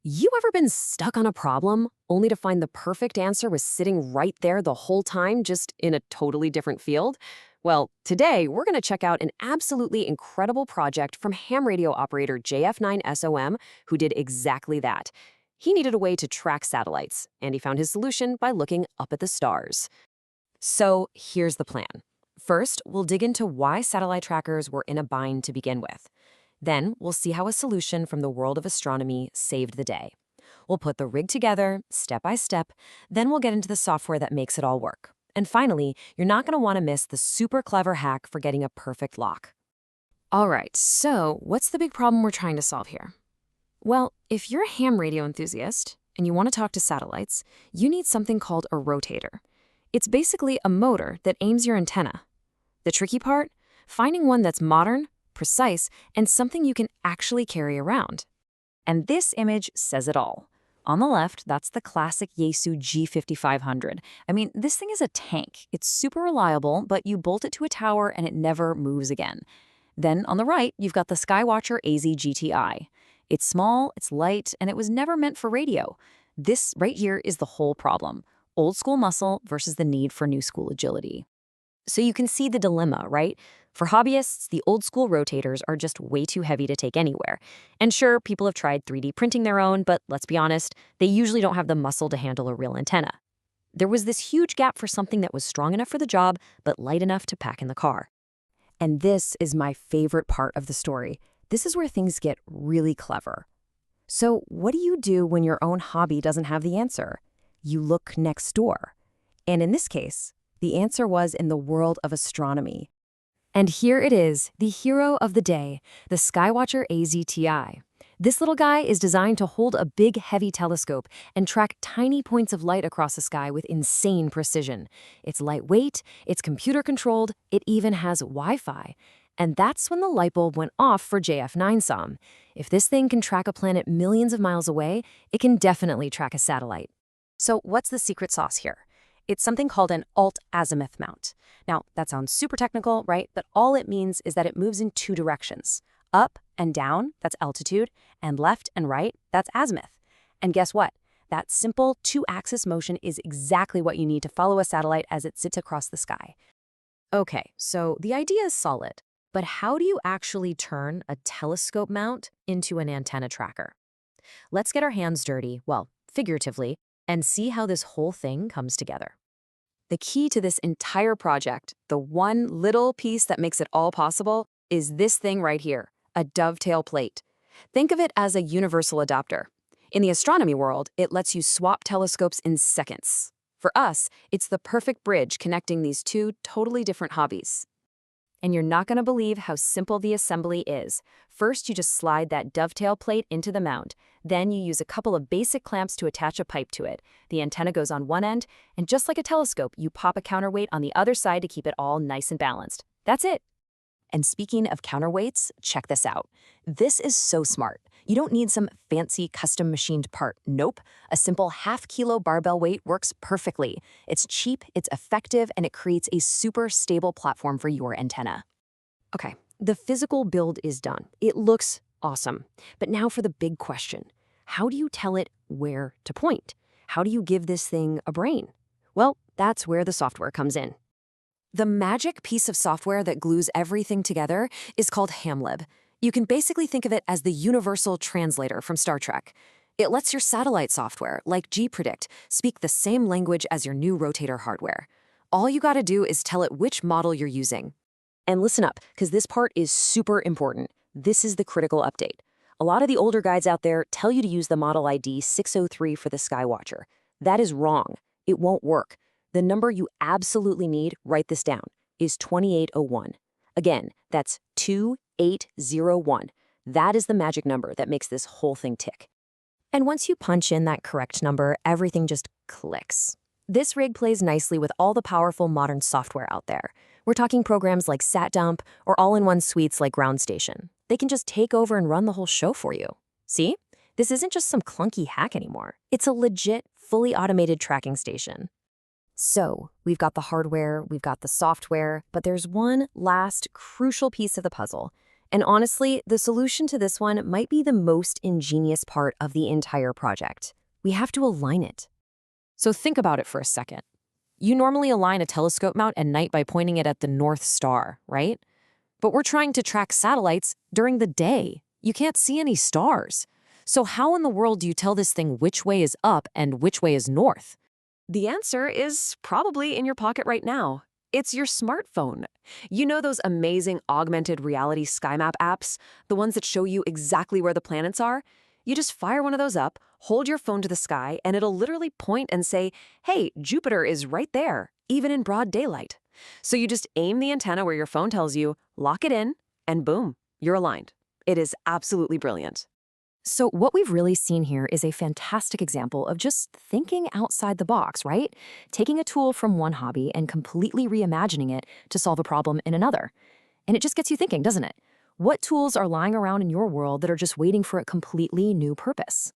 You ever been stuck on a problem only to find the perfect answer was sitting right there the whole time, just in a totally different field? Well, today we're going to check out an absolutely incredible project from ham radio operator JF9SOM, who did exactly that. He needed a way to track satellites, and he found his solution by looking up at the stars. So here's the plan. First, we'll dig into why satellite trackers were in a bind to begin with. Then, we'll see how a solution from the world of astronomy saved the day. We'll put the rig together, step by step, then we'll get into the software that makes it all work. And finally, you're not going to want to miss the super clever hack for getting a perfect lock. All right, so what's the big problem we're trying to solve here? Well, if you're a ham radio enthusiast and you want to talk to satellites, you need something called a rotator. It's basically a motor that aims your antenna. The tricky part? Finding one that's modern, precise, and something you can actually carry around. And this image says it all. On the left, that's the classic Yaesu G5500. I mean, this thing is a tank. It's super reliable, but you bolt it to a tower and it never moves again. Then on the right, you've got the Skywatcher AZ-GTi. It's small, it's light, and it was never meant for radio. This right here is the whole problem. Old school muscle versus the need for new school agility. So you can see the dilemma, right? For hobbyists, the old school rotators are just way too heavy to take anywhere. And sure, people have tried 3D printing their own, but let's be honest, they usually don't have the muscle to handle a real antenna. There was this huge gap for something that was strong enough for the job, but light enough to pack in the car. And this is my favorite part of the story. This is where things get really clever. So what do you do when your own hobby doesn't have the answer? You look next door. And in this case, the answer was in the world of astronomy. And here it is, the hero of the day, the Skywatcher AZ-GTi. This little guy is designed to hold a big, heavy telescope and track tiny points of light across the sky with insane precision. It's lightweight, it's computer-controlled, it even has Wi-Fi. And that's when the light bulb went off for JF9SOM. If this thing can track a planet millions of miles away, it can definitely track a satellite. So what's the secret sauce here? It's something called an alt-azimuth mount. Now, that sounds super technical, right? But all it means is that it moves in two directions. Up and down, that's altitude, and left and right, that's azimuth. And guess what? That simple two-axis motion is exactly what you need to follow a satellite as it sits across the sky. Okay, so the idea is solid, but how do you actually turn a telescope mount into an antenna tracker? Let's get our hands dirty, well, figuratively, and see how this whole thing comes together. The key to this entire project, the one little piece that makes it all possible, is this thing right here, a dovetail plate. Think of it as a universal adapter. In the astronomy world, it lets you swap telescopes in seconds. For us, it's the perfect bridge connecting these two totally different hobbies. And you're not going to believe how simple the assembly is. First, you just slide that dovetail plate into the mount. Then you use a couple of basic clamps to attach a pipe to it. The antenna goes on one end, and just like a telescope, you pop a counterweight on the other side to keep it all nice and balanced. That's it. And speaking of counterweights, check this out. This is so smart. You don't need some fancy custom machined part. Nope. A simple half-kilo barbell weight works perfectly. It's cheap, it's effective, and it creates a super stable platform for your antenna. Okay, the physical build is done. It looks awesome. But now for the big question. How do you tell it where to point? How do you give this thing a brain? Well, that's where the software comes in. The magic piece of software that glues everything together is called HamLib. You can basically think of it as the universal translator from Star Trek. It lets your satellite software, like gPredict, speak the same language as your new rotator hardware. All you gotta do is tell it which model you're using. And listen up, because this part is super important. This is the critical update. A lot of the older guides out there tell you to use the model ID 603 for the Skywatcher. That is wrong. It won't work. The number you absolutely need, write this down, is 2801. Again, that's 2801. That is the magic number that makes this whole thing tick. And once you punch in that correct number, everything just clicks. This rig plays nicely with all the powerful modern software out there. We're talking programs like SatDump or all-in-one suites like GroundStation. They can just take over and run the whole show for you. See? This isn't just some clunky hack anymore. It's a legit, fully automated tracking station. So, we've got the hardware, we've got the software, but there's one last crucial piece of the puzzle. And honestly, the solution to this one might be the most ingenious part of the entire project. We have to align it. So think about it for a second. You normally align a telescope mount at night by pointing it at the North Star, right? But we're trying to track satellites during the day. You can't see any stars. So how in the world do you tell this thing which way is up and which way is north? The answer is probably in your pocket right now. It's your smartphone. You know those amazing augmented reality sky map apps, the ones that show you exactly where the planets are? You just fire one of those up, hold your phone to the sky, and it'll literally point and say, hey, Jupiter is right there, even in broad daylight. So you just aim the antenna where your phone tells you, lock it in, and boom, you're aligned. It is absolutely brilliant. So what we've really seen here is a fantastic example of just thinking outside the box, right? Taking a tool from one hobby and completely reimagining it to solve a problem in another. And it just gets you thinking, doesn't it? What tools are lying around in your world that are just waiting for a completely new purpose?